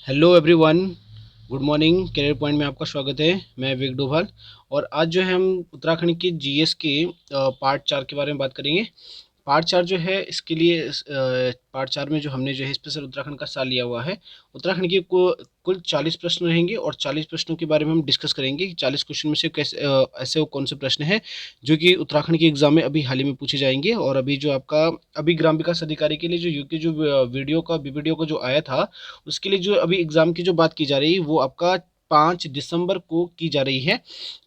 Hello everyone, good morning. Career point में आपका स्वागत है। मैं विवेक डोभाल और आज जो है हम उत्तराखंड की जीएस के पार्ट 4 के बारे में बात करेंगे। पार्ट 4 जो है इसके लिए पार्ट 4 में जो हमने जो है स्पेशल उत्तराखंड का साल लिया हुआ है। उत्तराखंड के कुल 40 प्रश्न रहेंगे और 40 प्रश्नों के बारे में हम डिस्कस करेंगे कि 40 क्वेश्चन में से कैसे ऐसे वो कौन से प्रश्न हैं जो कि उत्तराखंड के एग्जाम में अभी हाल ही में पूछे जाएंगे। और अभी जो आपका अभी ग्राम विकास अधिकारी के लिए जो यूके जो वीडियो का जो आया था, उसके लिए जो अभी एग्जाम की जो बात की जा रही है वो आपका 5 दिसंबर को की जा रही है।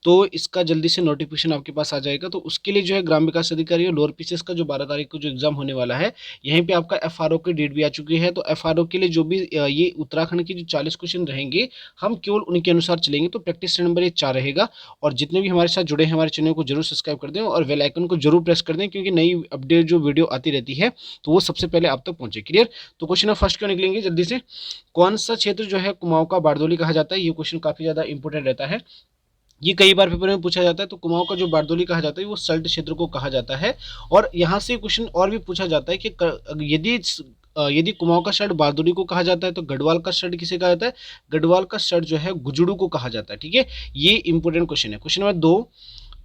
तो इसका जल्दी से नोटिफिकेशन आपके पास आ जाएगा। तो उसके लिए जो है ग्राम विकास अधिकारी और लोअर पीसीएस का जो 12 तारीख को जो एग्जाम होने वाला है, यहीं पे आपका एफआरओ की डेट भी आ चुकी है। तो एफआरओ के लिए जो भी ये उत्तराखंड के जो 40 क्वेश्चन रहेंगे, हम केवल उनके अनुसार चलेंगे। तो प्रैक्टिस नंबर ये 4 रहेगा। और जितने भी हमारे साथ जुड़े हैं हमारे चैनल को जरूर सब्सक्राइब कर दें और बेल आइकन को जरूर प्रेस कर दें, क्योंकि नई अपडेट जो वीडियो आती रहती है तो वो सबसे पहले आप तक पहुंचे। क्लियर? तो क्वेश्चन फर्स्ट क्यों निकलेंगे जल्दी से। कौन सा क्षेत्र जो है कुमाऊं का बारदोली कहा जाता है? ये क्वेश्चन काफी ज्यादा इंपॉर्टेंट रहता है। ये कई बार पेपर में पूछा जाता है। तो कुमाऊं का जो बारदोली कहा जाता है वो सल्ट क्षेत्र को कहा जाता है। और यहाँ से क्वेश्चन और भी पूछा जाता है कि यदि कुमाऊं का शर्ट बारदोली को कहा जाता है तो गढ़वाल का शर्ट किसे कहा जाता है? गढ़वाल का शर्ट जो है गुजड़ू को कहा जाता है। ठीक है, ये इंपॉर्टेंट क्वेश्चन है। क्वेश्चन नंबर 2,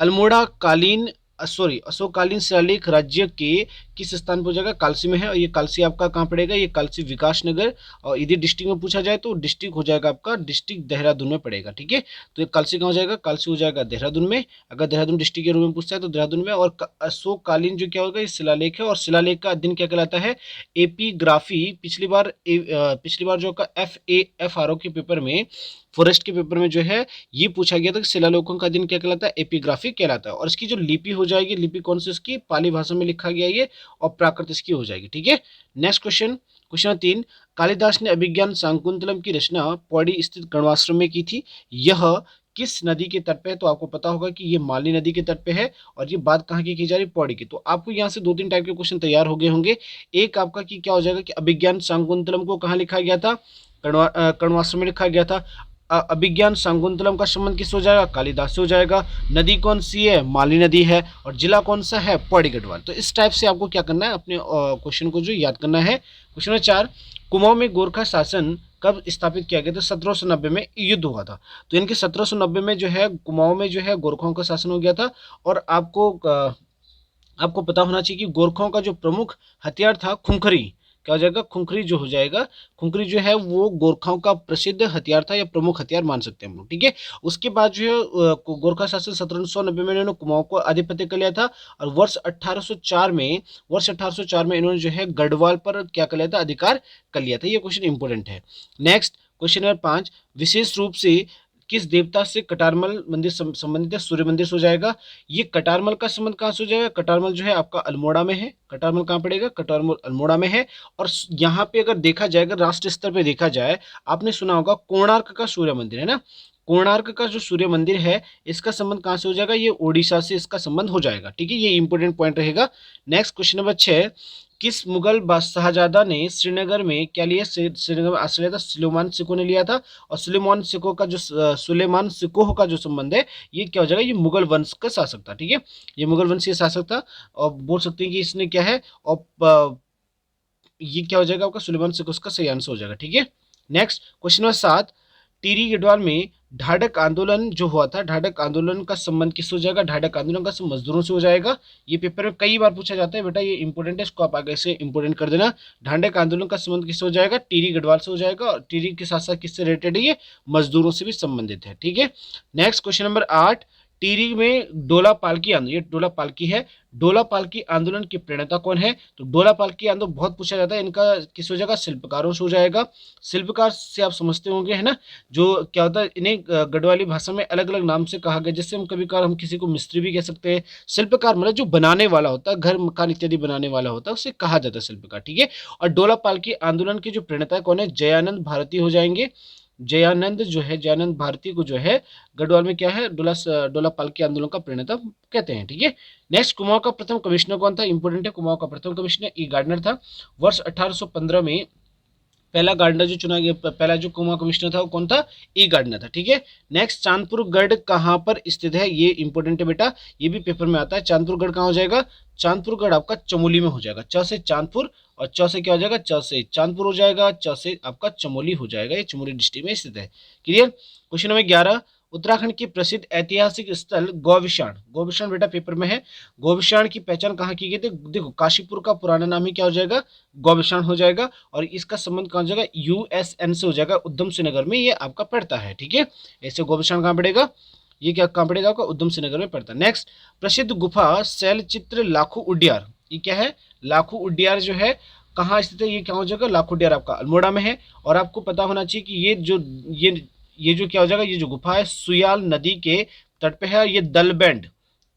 अल्मोड़ा कालीन अशोककालीन शिलालेख राज्य के किस स्थान पर हो जाएगा? कालसी में है। और ये कालसी आपका कहाँ पड़ेगा? ये कालसी विकास नगर। और यदि डिस्ट्रिक्ट में पूछा जाए तो डिस्ट्रिक्ट हो जाएगा आपका, डिस्ट्रिक्ट देहरादून में पड़ेगा। ठीक है, तो ये कालसी कहाँ हो जाएगा? कालसी हो जाएगा देहरादून में। अगर देहरादून डिस्ट्रिक्ट के रूप में पूछता है तो देहरादून में। और अशोककालीन जो क्या होगा? ये शिलालेख है। और शिलालेख का अध्ययन क्या कहलाता है? एपीग्राफी। पिछली बार जो का FAFRO के पेपर में, फॉरेस्ट के पेपर में जो है ये पूछा गया था कि शिलालेखों का अध्ययन क्या कहलाता है? एपिग्राफी कहलाता है। और इसकी जो लिपि हो जाएगी, लिपि कौन सी? इसकी पाली भाषा में लिखा गया ये, और प्राकृत इसकी हो जाएगी। ठीक है, नेक्स्ट क्वेश्चन। क्वेश्चन 3, कालिदास ने अभिज्ञान शाकुंतलम की रचना पौड़ी स्थित गणवाश्रम में की थी। यह किस नदी के तट पे है? तो आपको पता होगा कि ये माली नदी के तट पे है। और ये बात कहाँ की जा रही है? पौड़ी की। तो आपको यहाँ से 2-3 टाइप के क्वेश्चन तैयार हो गए होंगे। एक आपका कि क्या हो जाएगा कि अभिज्ञान शाकुंतलम को कहाँ लिखा गया था? कण्वाश्रम में लिखा गया था। अभिज्ञान शाकुंतलम का संबंध किस हो जाएगा? कालिदास से हो जाएगा। नदी कौन सी है? माली नदी है। और जिला कौन सा है? पौड़ी गढ़वाल। तो इस टाइप से आपको क्या करना है, अपने क्वेश्चन को जो याद करना है। क्वेश्चन नंबर 4, कुमाऊं में गोरखा शासन कब स्थापित किया गया था? 1790 में युद्ध हुआ था। तो इनके 1790 में जो है कुमाऊं में जो है गोरखाओं का शासन हो गया था। और आपको पता होना चाहिए कि गोरखाओं का जो प्रमुख हथियार था खुंखरी। क्या हो जाएगा? खुंखरी जो हो जाएगा। खुंखरी जो है वो गोरखाओं का प्रसिद्ध हथियार था या प्रमुख हथियार मान सकते हैं हम लोग। ठीक है, उसके बाद जो है गोरखा शासन 1790 में इन्होंने कुमाऊं को आधिपत्य कर लिया था। और वर्ष 1804 में इन्होंने जो है गढ़वाल पर क्या कर लिया था? अधिकार कर लिया था। ये क्वेश्चन इंपोर्टेंट है। नेक्स्ट क्वेश्चन नंबर 5, विशेष रूप से किस देवता से कटारमल मंदिर संबंधित है? सूर्य मंदिर से हो जाएगा। ये कटारमल का संबंध कहाँ से हो जाएगा? कटारमल जो है आपका अल्मोड़ा में है। कटारमल कहाँ पड़ेगा? कटारमल अल्मोड़ा में है। और यहाँ पे अगर देखा जाए, अगर राष्ट्रीय स्तर पे देखा जाए, आपने सुना होगा कोणार्क का सूर्य मंदिर है ना। कोणार्क का जो सूर्य मंदिर है, इसका संबंध कहाँ से हो जाएगा? ये ओडिशा से इसका संबंध हो जाएगा। ठीक है, ये इंपोर्टेंट पॉइंट रहेगा। नेक्स्ट क्वेश्चन नंबर 6, किस मुगल शाहजादा ने श्रीनगर में क्या लिया? श्रीनगर में आश्रय था, सुलेमान सिको ने लिया था। और सुलेमान सिकोह का जो संबंध है, ये क्या हो जाएगा? ये मुगल वंश का शासक था। ठीक है, ये मुगल वंश के शासक था। और बोल सकते हैं कि इसने क्या है, और ये क्या हो जाएगा आपका? सुलेमान सिकोह का सही आंसर हो जाएगा। ठीक है, next question number 7, Tehri Garhwal में ढाढक आंदोलन जो हुआ था, ढाढक आंदोलन का संबंध किससे हो जाएगा? ढाढक आंदोलन का संबंध मजदूरों से हो जाएगा। ये पेपर में कई बार पूछा जाता है बेटा, ये इंपोर्टेंट है, इसको आप आगे से इंपोर्टेंट कर देना। ढाढक आंदोलन का संबंध किससे हो जाएगा? टिहरी गढ़वाल से हो जाएगा। और टिहरी के साथ साथ किससे रिलेटेड है? ये मजदूरों से भी संबंधित है। ठीक है, नेक्स्ट क्वेश्चन नंबर 8, टिहरी में डोला पालकी आंदोलन, ये डोला पालकी है। डोला पालकी आंदोलन के प्रणेता कौन है? तो डोला पालकी आंदोलन बहुत पूछा जाता है, इनका किस हो जाएगा? शिल्पकारों से हो जाएगा। शिल्पकार से आप समझते होंगे है ना, जो क्या होता है, इन्हें गढ़वाली भाषा में अलग अलग नाम से कहा गया। जैसे हम कभी कभार हम किसी को मिस्त्री भी कह सकते हैं। शिल्पकार मतलब जो बनाने वाला होता है, घर मकान इत्यादि बनाने वाला होता है, उसे कहा जाता है शिल्पकार। ठीक है, और डोला पालकी आंदोलन के जो प्रणेता कौन है? जयानंद भारती हो जाएंगे। जयानंद जो है, जयानंद भारती को जो है गढ़वाल में क्या है? डोला पालकी आंदोलन का प्रणेता कहते हैं। ठीक है, नेक्स्ट कुमाऊं का प्रथम कमिश्नर कौन था? इंपोर्टेंट है, कुमाऊं का प्रथम कमिश्नर ई गार्डनर था। वर्ष 1815 में पहला गार्डनर जो चुना गया, पहला जो कुमाऊं कमिश्नर था वो कौन था? ई गार्डनर था। ठीक है। नेक्स्ट, चांदपुर गढ़ कहाँ पर स्थित है? ये इंपॉर्टेंट है बेटा, ये भी पेपर में आता है। चांदपुर गढ़ कहाँ हो जाएगा? चांदपुर गढ़ आपका चमोली में हो जाएगा। च से चांदपुर और च से क्या हो जाएगा? च से चांदपुर हो जाएगा, च से आपका चमोली हो जाएगा। ये चमोली डिस्ट्रिक्ट में स्थित है। क्लियर। क्वेश्चन नंबर 11, उत्तराखंड की प्रसिद्ध ऐतिहासिक स्थल गौविशाण। गौविशाण बेटा पेपर में है। गौविशाण की पहचान कहाँ की गई थी? देखो, काशीपुर का पुराना नाम ही क्या हो जाएगा? गौविशाण हो जाएगा। और इसका संबंध कहाँ हो जाएगा? यूएसएन से हो जाएगा, उधम सिंह नगर में ये आपका पड़ता है। ठीक है। ऐसे गौविशाण कहाँ पड़ेगा? ये क्या कहाँ पड़ेगा आपका? उधम सिंह नगर में पड़ता है। नेक्स्ट, प्रसिद्ध गुफा शैल चित्र लाखू उड्यार, ये क्या है? लाखू उड्यार जो है कहाँ स्थित है? ये क्या हो जाएगा? लाखू उड्यार आपका अल्मोड़ा में है। और आपको पता होना चाहिए कि ये जो क्या हो जाएगा? ये जो गुफा है सुयाल नदी के तट पे है। ये दलबैंड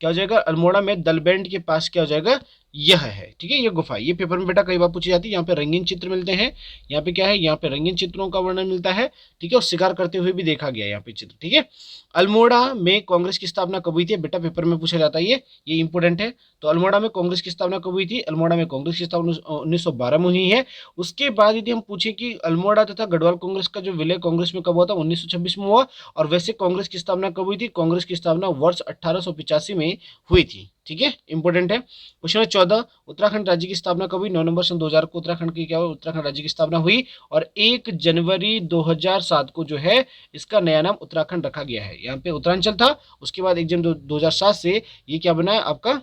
क्या हो जाएगा? अल्मोड़ा में दलबैंड के पास क्या हो जाएगा? यह है। ठीक है। ये गुफा, ये पेपर में बेटा कई बार पूछी जाती है। यहाँ पे रंगीन चित्र मिलते हैं। यहाँ पे क्या है? यहाँ पे रंगीन चित्रों का वर्णन मिलता है। ठीक है। और शिकार करते हुए भी देखा गया यहाँ पे चित्र। ठीक है। अल्मोड़ा में कांग्रेस की स्थापना कब हुई थी? बेटा पेपर में पूछा जाता है ये इंपोर्टेंट है। तो अल्मोड़ा में कांग्रेस की स्थापना कब हुई थी? अल्मोड़ा में कांग्रेस की स्थापना 1912 में हुई है। उसके बाद यदि हम पूछें कि अल्मोड़ा तथा गढ़वाल कांग्रेस का जो विलय कांग्रेस में कब हुआ था? 1926 में हुआ। और वैसे कांग्रेस की स्थापना कब हुई थी? कांग्रेस की स्थापना वर्ष 1885 में हुई थी। ठीक है। इंपोर्टेंट है। क्वेश्चन नंबर 14, उत्तराखंड राज्य की स्थापना कब हुई? 9 नवंबर सन 2000 को उत्तराखंड की क्या हुआ? उत्तराखंड राज्य की स्थापना हुई। और 1 जनवरी 2007 को जो है इसका नया नाम उत्तराखंड रखा गया है। यहाँ पे उत्तरांचल था, उसके बाद 1 जनवरी 2007 से ये क्या बना है आपका?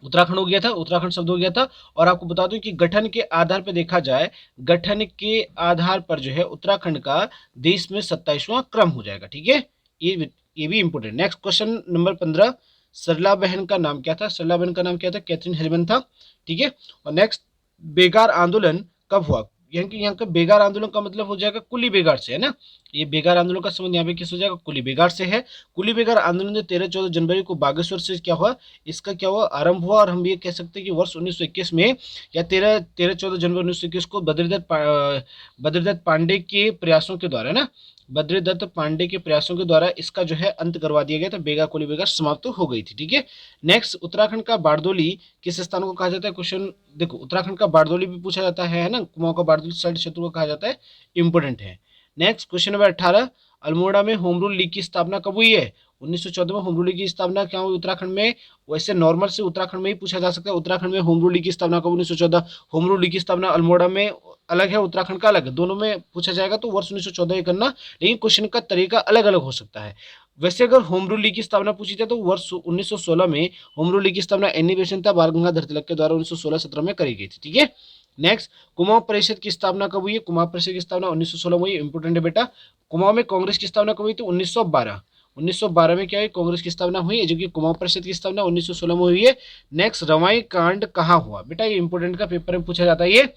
उत्तराखंड हो गया था, उत्तराखंड शब्द हो गया था। और आपको बता दूं कि गठन के आधार पर देखा जाए, गठन के आधार पर जो है उत्तराखंड का देश में 27वां क्रम हो जाएगा। ठीक है। ये भी इंपोर्टेंट। नेक्स्ट, क्वेश्चन नंबर 15, सरला बहन का नाम क्या था? सरला बहन का नाम क्या था? कैथरीन हेलमन था। ठीक है। और नेक्स्ट, बेगार आंदोलन कब हुआ? यानी कि यहाँ का बेगार आंदोलन का मतलब हो जाएगा कुली बेगार से, है ना। ये बेगार आंदोलन का संबंध यहाँ पे किस हो जाएगा? कुली बेगार से है। कुली बेगार आंदोलन जो 13-14 जनवरी को बागेश्वर से क्या हुआ? इसका क्या हुआ? आरंभ हुआ। और हम ये कह सकते हैं कि वर्ष 1921 में या 13-14 जनवरी 1921 को बद्रीदत्त पांडे के प्रयासों के द्वारा, है ना, बद्रीदत्त पांडे के प्रयासों के द्वारा इसका जो है अंत करवा दिया गया था। बेगा कुली बेगा समाप्त हो गई थी। ठीक है। नेक्स्ट, उत्तराखंड का बारदोली किस स्थान को कहा जाता है? क्वेश्चन देखो, उत्तराखंड का बारदोली भी पूछा जाता है ना, कुमाऊं का बारदोली साइड क्षेत्र को कहा जाता है। इंपोर्टेंट है। नेक्स्ट, क्वेश्चन नंबर 18, अल्मोड़ा में होम रूल लीग की स्थापना कब हुई है? 1914 में होम रूल लीग की स्थापना क्या हुई उत्तराखंड में? वैसे नॉर्मल से उत्तराखंड में ही पूछा जा सकता है। उत्तराखंड में होम रूल लीग की स्थापना कब? 1914। होम रूल लीग की स्थापना अल्मोड़ा में अलग है, उत्तराखंड का अलग है। दोनों में पूछा जाएगा तो वर्ष 1914 ही करना, लेकिन क्वेश्चन का तरीका अलग अलग हो सकता है। वैसे अगर होम रूल लीग की स्थापना पूछी जाए तो वर्ष 1916 में होम रूल लीग की स्थापना एन बेसेंट था, बाल गंगाधर तिलक के द्वारा 1916-17 में करी गई थी। ठीक है। नेक्स्ट, कुमाऊं परिषद की स्थापना कब हुई है? कुमाऊं परिषद की स्थापना 1916 में हुई। इंपोर्टेंट है बेटा। कुमाऊं में कांग्रेस की स्थापना कब हुई थी? 1912। 1912 में क्या है? कांग्रेस की स्थापना हुई है, जो कि कुमाऊं परिषद की स्थापना 1916 में हुई है। नेक्स्ट, रवाई कांड कहाँ हुआ? बेटा ये इंपोर्टेंट का पेपर में पूछा जाता है। ये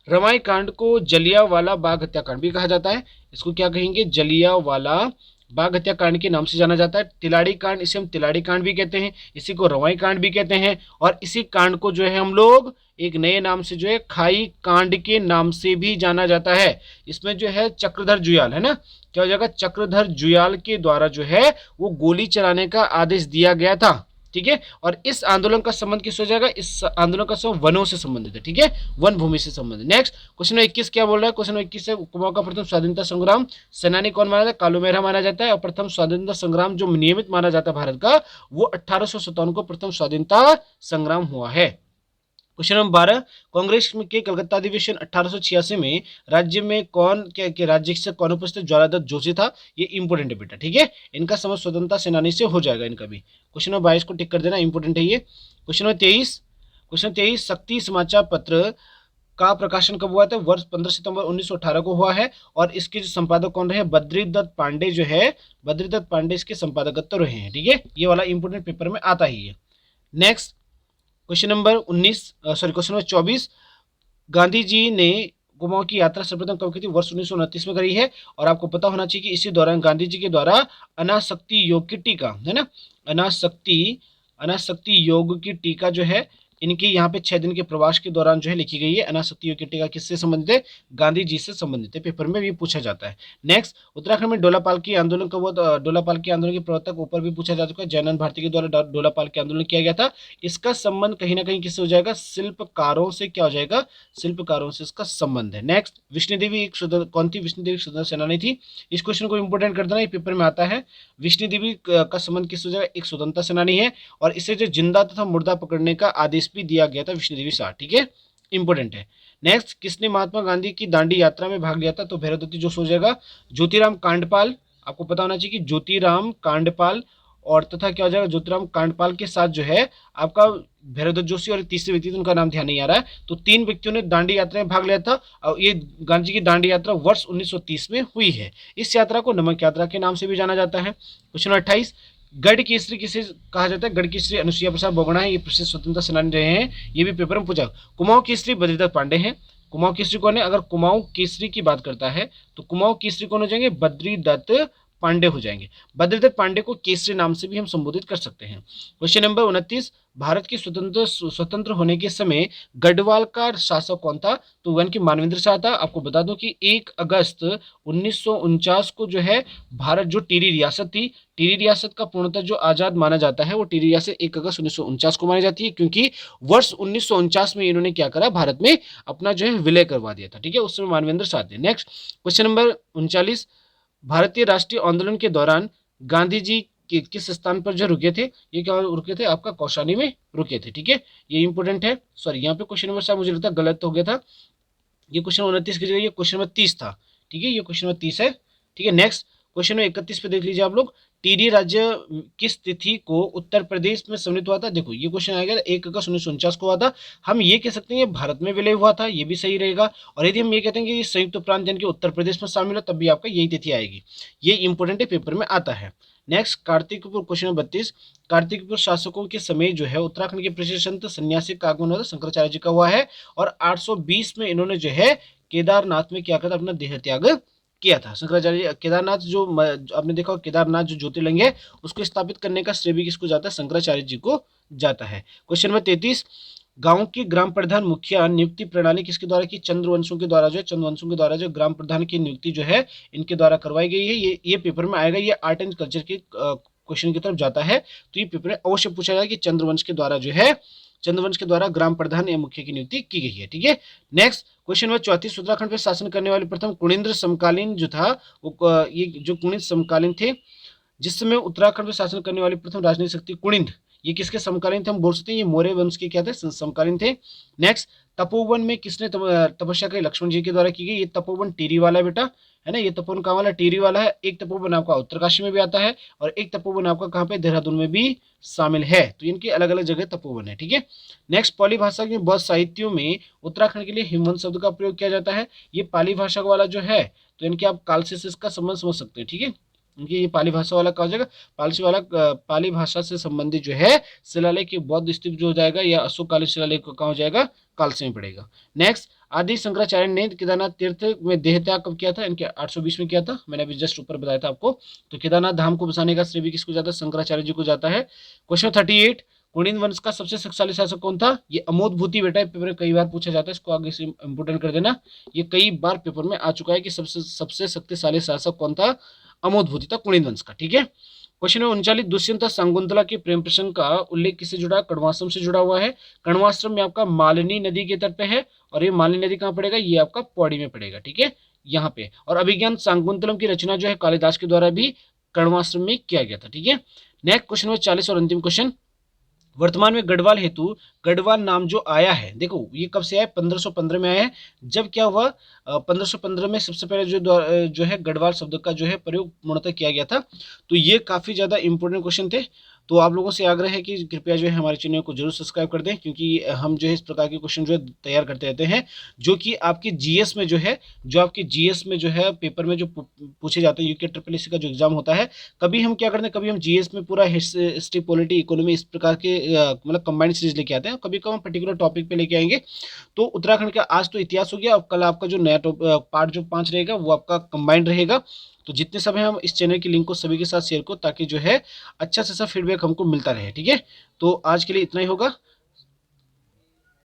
रवाई कांड को जलियांवाला बाग हत्याकांड भी कहा जाता है। इसको क्या कहेंगे? जलियांवाला बाग हत्याकांड के नाम से जाना जाता है। तिलाड़ी कांड, इसे हम तिलाड़ी कांड भी कहते हैं, इसी को रवाई कांड भी कहते हैं। और इसी कांड को जो है हम लोग एक नए नाम से जो है खाई कांड के नाम से भी जाना जाता है। इसमें जो है चक्रधर जुयाल, है ना, क्या हो जाएगा? चक्रधर जुयाल के द्वारा जो है वो गोली चलाने का आदेश दिया गया था। ठीक है। और इस आंदोलन का संबंध किस हो जाएगा? इस आंदोलन का संबंध वनों से संबंधित है। ठीक है। वन भूमि से संबंधित। नेक्स्ट, क्वेश्चन 21 क्या बोल रहा है? क्वेश्चन 21 है, कुमाऊं का प्रथम स्वतंत्रता संग्राम सेनानी कौन माना जाता है? कालू मेहरा माना जाता है। और प्रथम स्वतंत्रता संग्राम जो नियमित माना जाता है भारत का, वो 1857 को प्रथम स्वतंत्रता संग्राम हुआ है। क्वेश्चन नंबर 12, कांग्रेस के कलकत्ता अधिवेशन 1886 में राज्य में कौन के राज्य से कौन उपस्थित? ज्वालादत्त जोशी था। ये इंपोर्टेंट है बेटा। ठीक है। इनका समझ स्वतंत्रता सेनानी से हो जाएगा इनका भी। क्वेश्चन नंबर 22 को टिक कर देना, इंपोर्टेंट है ये। क्वेश्चन नंबर 23, शक्ति समाचार पत्र का प्रकाशन कब हुआ था? वर्ष 15 सितंबर 1918 को हुआ है। और इसके जो संपादक कौन रहे? बद्रीदत्त पांडे जो है, बद्रीदत्त पांडे इसके संपादकत्व रहे हैं। ठीक है। ये वाला इंपोर्टेंट पेपर में आता ही है। Next, question number 24, Gandhi ji ने कुमाऊं की यात्रा सर्वप्रथम कब की थी? वर्ष 1929 में करी है। और आपको पता होना चाहिए कि इसी दौरान गांधी जी के द्वारा अनासक्ति योग की टीका, है ना, अनासक्ति योग की टीका जो है इनकी यहाँ पे 6 दिन के प्रवास के दौरान जो है लिखी गई है। अनासक्ति योग्य टीका किससे संबंधित है? गांधी जी से संबंधित है। पेपर में भी पूछा जाता है। नेक्स्ट, उत्तराखंड में डोला पालकी आंदोलन का वो डोला पालकी आंदोलन के प्रवर्तक ऊपर भी पूछा जा चुका है। जयनंद भारती के द्वारा डोला पालकी आंदोलन किया गया था। इसका संबंध कहीं ना कहीं किससे हो जाएगा? शिल्पकारों से। क्या हो जाएगा? शिल्पकारों से इसका संबंध है। नेक्स्ट, विष्णु देवी एक कौन थी? विष्णु देवी स्वतंत्रता सेनानी थी। इस क्वेश्चन को इंपोर्टेंट कर देना, ये पेपर में आता है। विष्णु देवी का संबंध किससे हो जाएगा? एक स्वतंत्रता सेनानी है, और इसे जो जिंदा तथा मुर्दा पकड़ने का आदेश भी दिया गया था विष्णु देवी शाह। ठीक है, इंपोर्टेंट है। नेक्स्ट, किसने महात्मा गांधी की दांडी यात्रा में भाग लिया था? तो भैरवदत्ती जोशी हो जाएगा। ज्योतिराम कांडपाल, आपको पता होना चाहिए कि ज्योतिराम कांडपाल और तथा क्या हो जाएगा? ज्योतिराम कांडपाल के साथ जो है आपका भैरवदत्त जोशी, और तीसरे व्यक्ति उनका नाम ध्यान नहीं आ रहा है। तो 3 व्यक्तियों ने दांडी यात्रा में भाग लिया था, और ये गांधी की दांडी यात्रा वर्ष 1930 में हुई है। इस यात्रा को नमक यात्रा के नाम से भी जाना जाता है। क्वेश्चन 28, गढ़ केसरी किसे कहा जाता है? गढ़ केसरी अनुसुईया प्रसाद बोगड़ा है, ये प्रसिद्ध स्वतंत्रता सेनानी रहे हैं, ये भी पेपर में पूछा। कुमाऊं केसरी बद्रीदत्त पांडे हैं। कुमाऊं केसरी कौन है? अगर कुमाऊं केसरी की बात करता है तो कुमाऊं केसरी कौन हो जाएंगे? बद्रीदत्त पांडे हो जाएंगे। बद्रीदत्त पांडे को केसरी नाम से भी हम संबोधित कर सकते हैं। क्वेश्चन नंबर 29, भारत की स्वतंत्र होने के समय गढ़वाल का शासक कौन था? तो वन की मानवेंद्र शाह था। आपको बता दूं कि 1 अगस्त 1949 को जो है भारत जो टिहरी रियासत थी, टिहरी रियासत का पूर्णतः जो आजाद माना जाता है वो टिहरी रियासत 1 अगस्त 1949 को मानी जाती है, क्योंकि वर्ष 1949 में इन्होंने क्या करा? भारत में अपना जो है विलय करवा दिया था। ठीक है, उस समय मानवेंद्र शाह थे। नेक्स्ट, क्वेश्चन नंबर 39, भारतीय राष्ट्रीय आंदोलन के दौरान गांधी जी किस स्थान पर जो रुके थे? ये क्या रुके थे? आपका कौशानी में रुके थे। ठीक है, ये इंपोर्टेंट है। सॉरी, यहाँ पे क्वेश्चन नंबर शायद मुझे लगता है गलत हो गया था। ये क्वेश्चन 29 की जगह ये क्वेश्चन नंबर 30 था। ठीक है, ये क्वेश्चन नंबर 30 है। ठीक है, नेक्स्ट क्वेश्चन नंबर 31 पे देख लीजिए आप लोग। टिहरी राज्य किस तिथि को उत्तर प्रदेश में सम्मिलित हुआ था? देखो, ये क्वेश्चन आएगा 1 अगस्त 1949 को हुआ था। हम ये कह सकते हैं ये भारत में विलय हुआ था, ये भी सही रहेगा। और यदि हम ये कहते हैं कि ये संयुक्त प्रांत यानी कि उत्तर प्रदेश में शामिल है, तब भी आपका यही तिथि आएगी। ये इंपोर्टेंट है, पेपर में आता है। नेक्स्ट, कार्तिकपुर, क्वेश्चन नंबर 32, कार्तिकपुर शासकों के समय जो है उत्तराखंड के प्रसिद्ध संत सन्यासी का आगमन हुआ था, शंकराचार्य जी का हुआ है। और 820 में इन्होंने जो है केदारनाथ में क्या करता? अपना देह त्याग किया था। शंकराचार्य केदारनाथ जो आपने देखा, केदारनाथ जो ज्योतिर्लिंग है उसको स्थापित करने का श्रेय भी किसको जाता है? शंकराचार्य जी को जाता है। क्वेश्चन नंबर 33, गांव की ग्राम प्रधान मुखिया नियुक्ति प्रणाली किसके द्वारा की? चंद्रवंशों के द्वारा जो है, चंद्रवंशों के द्वारा जो ग्राम प्रधान की नियुक्ति जो है इनके द्वारा करवाई गई है। ये पेपर में आएगा, ये आर्ट एंड कल्चर के क्वेश्चन की तरफ जाता है, तो ये पेपर में अवश्य पूछा जाएगा कि चंद्रवंश के द्वारा जो है, चंद्रवंश के द्वारा ग्राम प्रधान या मुखिया की नियुक्ति की गई है। ठीक है, नेक्स्ट क्वेश्चन नंबर 34, उत्तराखंड पर शासन करने वाले प्रथम कुणिंद्र समकालीन जो था वो ये जो कुणिंद समकालीन थे, जिस समय उत्तराखंड पर शासन करने वाली प्रथम राजनीतिक शक्ति कुणिंद, ये किसके समकालीन थे? हम बोल सकते हैं ये मौर्य वंश के क्या थे? समकालीन थे। नेक्स्ट, तपोवन में किसने तपस्या करी? लक्ष्मण जी के द्वारा की गई। ये तपोवन टिहरी वाला है बेटा, है ना, ये तपोवन कहाँ वाला? टिहरी वाला है। एक तपोवन आपका उत्तरकाशी में भी आता है, और एक तपोवन आपका कहाँ पे? देहरादून में भी शामिल है। तो इनकी अलग अलग जगह तपोवन है। ठीक है, नेक्स्ट, पाली भाषा के बहुत साहित्यों में उत्तराखंड के लिए हिमवंत शब्द का प्रयोग किया जाता है। ये पाली भाषा वाला जो है, तो इनके आप काल से इसका संबंध समझ सकते हैं। ठीक है, क्योंकि ये पाली भाषा वाला कहा जाएगा, पाली भाषा से संबंधित जो है शिलालेख की बौद्ध स्तूप जो हो जाएगा, या अशोककालीन शिलालेख कहाँ हो जाएगा? कालसे में पड़ेगा। नेक्स्ट, आदि शंकराचार्य ने केदारनाथ तीर्थ में देह त्याग कब किया था? इनके 820 में किया था, मैंने अभी जस्ट ऊपर बताया था आपको। तो केदारनाथ धाम को बसाने का श्रेय भी किसको जाता है? शंकराचार्य जी को जाता है। क्वेश्चन 38, कुणिंद वंश का सबसे शक्तिशाली शासक कौन था? ये अमोधभूति बेटा, पेपर में कई बार पूछा जाता है, इसको आगे से इंपोर्टेंट कर देना। ये कई बार पेपर में आ चुका है कि सबसे शक्तिशाली शासक कौन था? अमोधभूति था कुणिंद वंश का। ठीक है, क्वेश्चन नंबर 39, दुष्यंत शाकुंतला के प्रेम प्रसंग का उल्लेख किससे जुड़ा? कण्वाश्रम से जुड़ा हुआ है। कण्वाश्रम में आपका मालिनी नदी के तट पे है, और ये मालिनी नदी कहाँ पड़ेगा? ये आपका पौड़ी में पड़ेगा। ठीक है, यहाँ पे। और अभिज्ञान शाकुंतलम की रचना जो है कालिदास के द्वारा भी कण्वाश्रम में किया गया था। ठीक है, नेक्स्ट क्वेश्चन नंबर 40 और अंतिम क्वेश्चन, वर्तमान में गढ़वाल हेतु गढ़वाल नाम जो आया है, देखो ये कब से आया? 1515 में आया है। जब क्या हुआ? 1515 में सबसे पहले जो है गढ़वाल शब्द का जो है प्रयोग पूर्णतः किया गया था। तो ये काफ़ी ज़्यादा इंपॉर्टेंट क्वेश्चन थे। तो आप लोगों से आग्रह है कि कृपया जो है हमारे चैनल को जरूर सब्सक्राइब कर दें, क्योंकि हम जो है इस प्रकार के क्वेश्चन जो है तैयार करते रहते हैं, जो कि आपके जीएस में जो है, पेपर में जो पूछे जाते हैं, यूके ट्रिपल एससी का जो एग्जाम होता है, कभी हम क्या करते हैं, कभी हम जीएस में पूरा हिस्ट्री, पॉलिटी, इकोनॉमी इस प्रकार के मतलब कंबाइंड सीरीज लेके आते हैं, कभी कभी हम पर्टिकुलर टॉपिक पे लेके आएंगे। तो उत्तराखंड का आज तो इतिहास हो गया, अब कल आपका जो नया पार्ट जो 5 रहेगा वो आपका कंबाइंड रहेगा। तो जितने सब हैं हम इस चैनल की लिंक को सभी के साथ शेयर करो, ताकि जो है अच्छा से अच्छा फीडबैक हमको मिलता रहे। ठीक है, तो आज के लिए इतना ही होगा।